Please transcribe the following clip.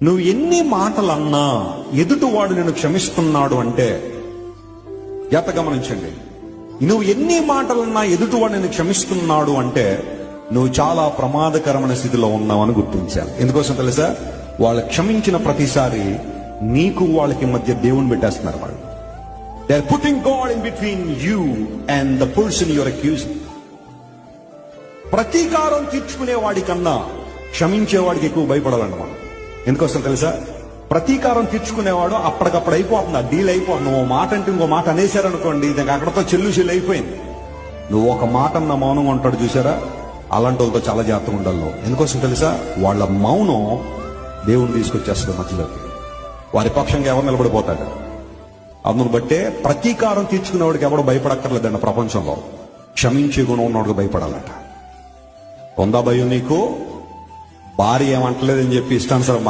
నువ్వు ఎన్ని మాటలన్నా ఎదుటివాడు నిన్ను క్షమిస్తున్నాడు అంటే జాగ్రత్త గమనించండి. నువ్వు ఎన్ని మాటలన్నా ఎదుటివాడు నిన్ను క్షమిస్తున్నాడు అంటే నువ్వు చాలా ప్రమాదకరమైన స్థితిలో ఉన్నావని గుర్తించాలి. ఎందుకోసం తెలుసా? వాళ్ళు క్షమించిన ప్రతిసారి నీకు వాళ్ళకి మధ్య దేవుని పెట్టేస్తున్నారు. వాళ్ళు they are putting god in between you and the person you are accusing. ప్రతీకారం తీర్చుకునే వాడికన్నా క్షమించేవాడికి ఎక్కువ భయపడాలంట మనం. ఎందుకోసం తెలుసా? ప్రతీకారం తీర్చుకునేవాడు అప్పటికప్పుడు అయిపోతుంది, ఆ డీల్ అయిపోతుంది. నువ్వు మాట అంటే ఇంకో మాట అనేసారనుకోండి, దానికి అక్కడతో చెల్లు అయిపోయింది. నువ్వు ఒక మాట అన్న మౌనంగా ఉంటాడు చూసారా, అలాంటి వాళ్ళతో చాలా జాగ్రత్తగా ఉండాలి. ఎందుకోసం తెలుసా? వాళ్ళ మౌనం దేవుని తీసుకొచ్చేస్తుంది మధ్యలోకి. వారి పక్షంగా ఎవరు నిలబడిపోతాడు. అందును బట్టే ప్రతీకారం తీర్చుకునేవాడికి ఎవడు భయపడక్కర్లేదండి ప్రపంచంలో. క్షమించే గుణం ఉన్నవాడికి భయపడాలట. ఉందా భయం నీకు? భార్య ఏమంటలేదని చెప్పి ఇష్టానుసారం